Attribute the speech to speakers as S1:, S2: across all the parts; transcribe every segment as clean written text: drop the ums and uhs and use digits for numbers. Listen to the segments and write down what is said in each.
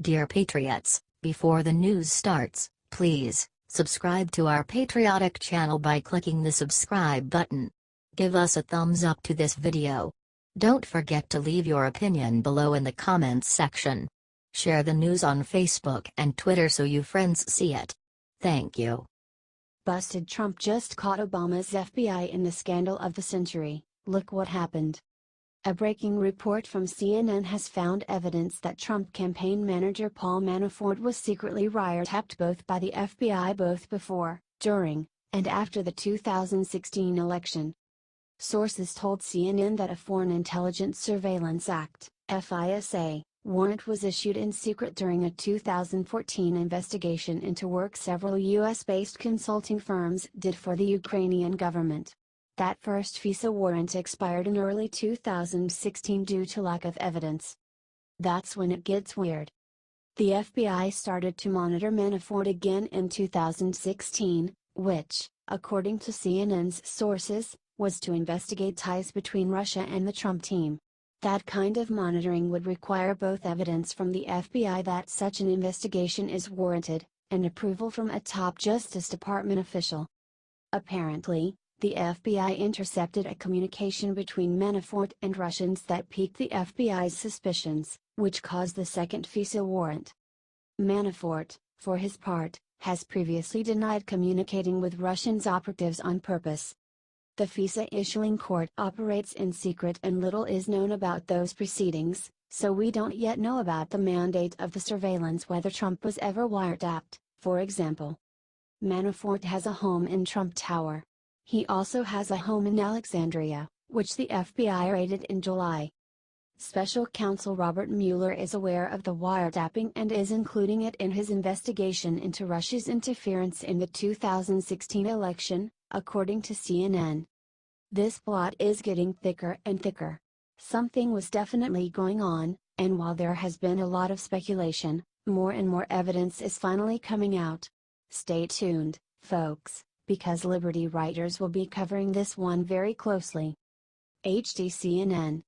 S1: Dear Patriots, before the news starts, please subscribe to our patriotic channel by clicking the subscribe button. Give us a thumbs up to this video. Don't forget to leave your opinion below in the comments section. Share the news on Facebook and Twitter so you friends see it. Thank you.
S2: Busted. Trump just caught Obama's FBI in the scandal of the century. Look what happened. A breaking report from CNN has found evidence that Trump campaign manager Paul Manafort was secretly wiretapped both by the FBI both before, during, and after the 2016 election. Sources told CNN that a Foreign Intelligence Surveillance Act, FISA, warrant was issued in secret during a 2014 investigation into work several US-based consulting firms did for the Ukrainian government. That first FISA warrant expired in early 2016 due to lack of evidence. That's when it gets weird. The FBI started to monitor Manafort again in 2016, which, according to CNN's sources, was to investigate ties between Russia and the Trump team. That kind of monitoring would require both evidence from the FBI that such an investigation is warranted, and approval from a top Justice Department official. Apparently, the FBI intercepted a communication between Manafort and Russians that piqued the FBI's suspicions, which caused the second FISA warrant. Manafort, for his part, has previously denied communicating with Russian operatives on purpose. The FISA issuing court operates in secret and little is known about those proceedings, so we don't yet know about the mandate of the surveillance, whether Trump was ever wiretapped, for example. Manafort has a home in Trump Tower. He also has a home in Alexandria, which the FBI raided in July. Special counsel Robert Mueller is aware of the wiretapping and is including it in his investigation into Russia's interference in the 2016 election, according to CNN. This plot is getting thicker and thicker. Something was definitely going on, and while there has been a lot of speculation, more and more evidence is finally coming out. Stay tuned, folks, because Liberty writers will be covering this one very closely. CNN.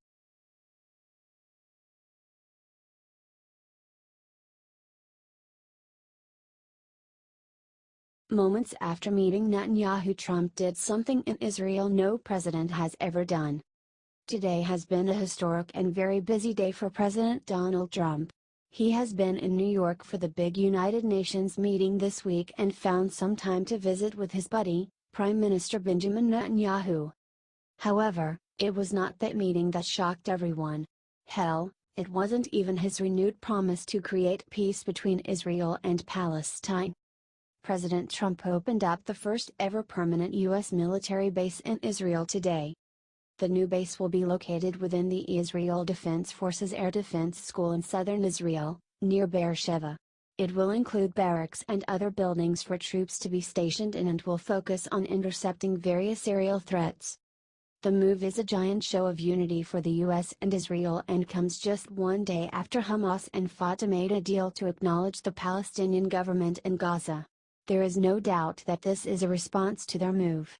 S2: Moments after meeting Netanyahu, Trump did something in Israel no president has ever done. Today has been a historic and very busy day for President Donald Trump. He has been in New York for the big United Nations meeting this week and found some time to visit with his buddy, Prime Minister Benjamin Netanyahu. However, it was not that meeting that shocked everyone. Hell, it wasn't even his renewed promise to create peace between Israel and Palestine. President Trump opened up the first ever permanent U.S. military base in Israel today. The new base will be located within the Israel Defense Forces Air Defense School in southern Israel, near Beersheba. It will include barracks and other buildings for troops to be stationed in and will focus on intercepting various aerial threats. The move is a giant show of unity for the U.S. and Israel and comes just one day after Hamas and Fatah made a deal to acknowledge the Palestinian government in Gaza. There is no doubt that this is a response to their move.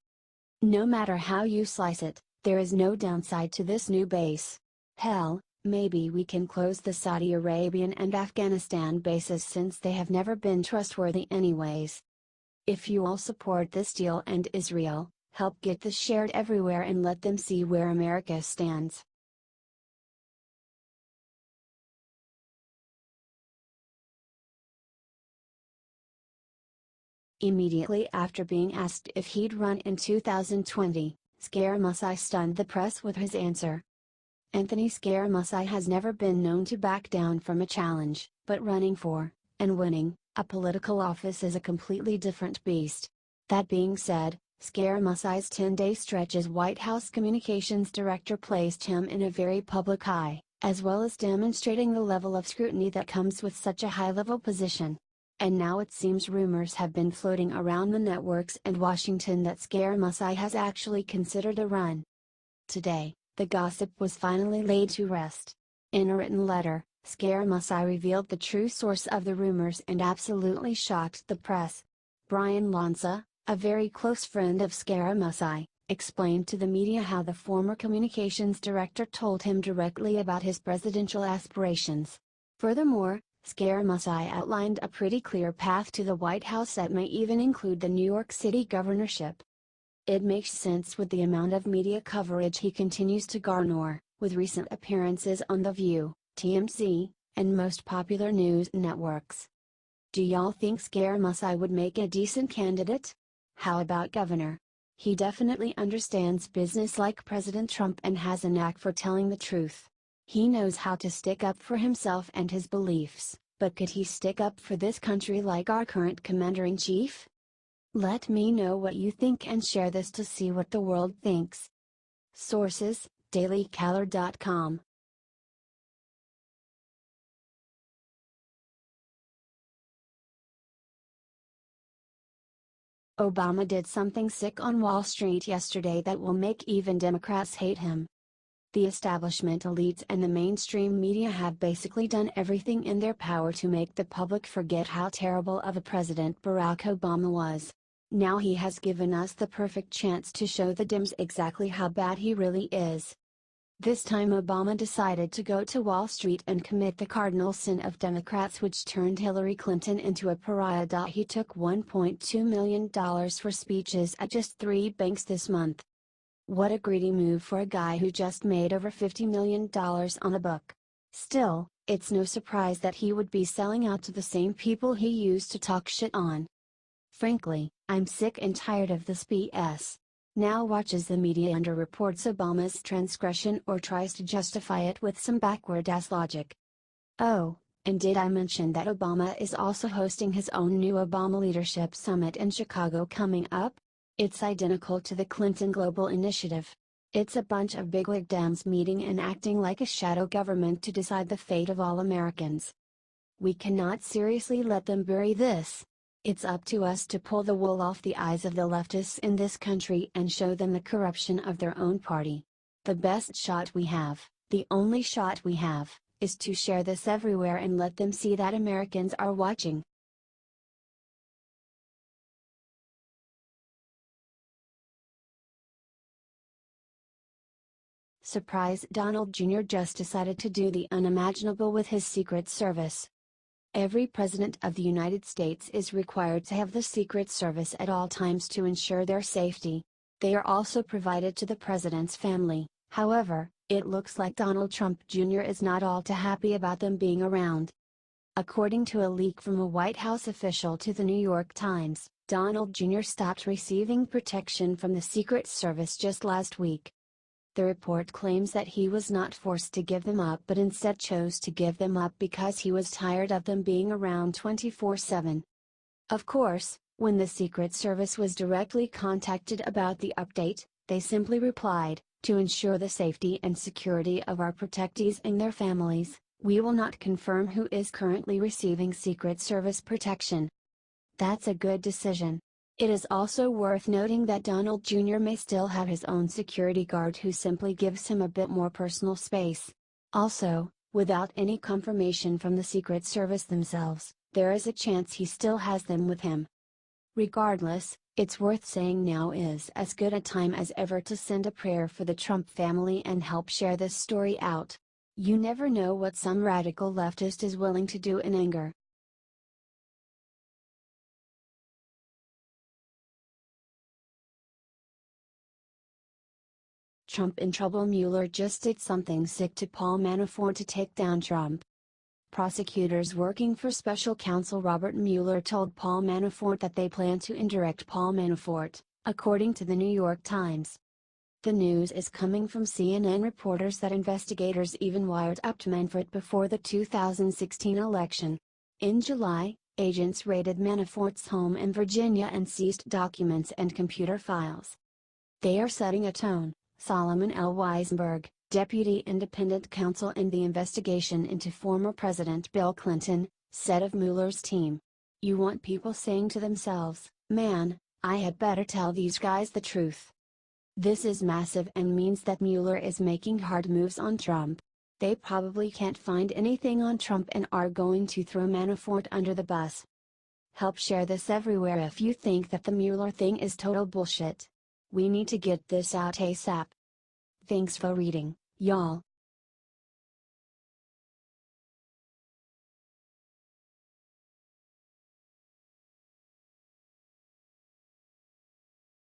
S2: No matter how you slice it, there is no downside to this new base. Hell, maybe we can close the Saudi Arabian and Afghanistan bases since they have never been trustworthy anyways. If you all support this deal and Israel, help get this shared everywhere and let them see where America stands. Immediately after being asked if he'd run in 2020, Scaramouche stunned the press with his answer. Anthony Scaramouche has never been known to back down from a challenge, but running for, and winning, a political office is a completely different beast. That being said, Scaramouche's 10-day stretch as White House communications director placed him in a very public eye, as well as demonstrating the level of scrutiny that comes with such a high-level position. And now it seems rumors have been floating around the networks and Washington that Scaramouche has actually considered a run. Today, the gossip was finally laid to rest. In a written letter, Scaramouche revealed the true source of the rumors and absolutely shocked the press. Brian Lanza, a very close friend of Scaramouche, explained to the media how the former communications director told him directly about his presidential aspirations. Furthermore, Scaramouche outlined a pretty clear path to the White House that may even include the New York City governorship. It makes sense with the amount of media coverage he continues to garner, with recent appearances on The View, TMZ, and most popular news networks. Do y'all think Scaramouche would make a decent candidate? How about governor? He definitely understands business like President Trump and has a knack for telling the truth. He knows how to stick up for himself and his beliefs, but could he stick up for this country like our current commander-in-chief? Let me know what you think and share this to see what the world thinks. Sources: dailycaller.com. Obama did something sick on Wall Street yesterday that will make even Democrats hate him. The establishment elites and the mainstream media have basically done everything in their power to make the public forget how terrible of a president Barack Obama was. Now he has given us the perfect chance to show the Dems exactly how bad he really is. This time Obama decided to go to Wall Street and commit the cardinal sin of Democrats, which turned Hillary Clinton into a pariah. He took $1.2 million for speeches at just 3 banks this month. What a greedy move for a guy who just made over $50 million on a book. Still, it's no surprise that he would be selling out to the same people he used to talk shit on. Frankly, I'm sick and tired of this BS. Now watch as the media underreports Obama's transgression or tries to justify it with some backward-ass logic. Oh, and did I mention that Obama is also hosting his own new Obama Leadership Summit in Chicago coming up? It's identical to the Clinton Global Initiative. It's a bunch of bigwig Dems meeting and acting like a shadow government to decide the fate of all Americans. We cannot seriously let them bury this. It's up to us to pull the wool off the eyes of the leftists in this country and show them the corruption of their own party. The best shot we have, the only shot we have, is to share this everywhere and let them see that Americans are watching. Surprise! Donald Jr. just decided to do the unimaginable with his Secret Service. Every president of the United States is required to have the Secret Service at all times to ensure their safety. They are also provided to the president's family. However, it looks like Donald Trump Jr. is not all too happy about them being around. According to a leak from a White House official to the New York Times, Donald Jr. stopped receiving protection from the Secret Service just last week. The report claims that he was not forced to give them up but instead chose to give them up because he was tired of them being around 24/7. Of course, when the Secret Service was directly contacted about the update, they simply replied, "To ensure the safety and security of our protectees and their families, we will not confirm who is currently receiving Secret Service protection." That's a good decision. It is also worth noting that Donald Jr. may still have his own security guard who simply gives him a bit more personal space. Also, without any confirmation from the Secret Service themselves, there is a chance he still has them with him. Regardless, it's worth saying now is as good a time as ever to send a prayer for the Trump family and help share this story out. You never know what some radical leftist is willing to do in anger. Trump in trouble. Mueller just did something sick to Paul Manafort to take down Trump. Prosecutors working for special counsel Robert Mueller told Paul Manafort that they plan to indirect Paul Manafort, according to the New York Times. The news is coming from CNN reporters that investigators even wiretapped Manafort before the 2016 election. In July, agents raided Manafort's home in Virginia and seized documents and computer files. They are setting a tone, Solomon L. Weisberg, deputy independent counsel in the investigation into former President Bill Clinton, said of Mueller's team. You want people saying to themselves, "Man, I had better tell these guys the truth." This is massive and means that Mueller is making hard moves on Trump. They probably can't find anything on Trump and are going to throw Manafort under the bus. Help share this everywhere if you think that the Mueller thing is total bullshit. We need to get this out ASAP. Thanks for reading, y'all.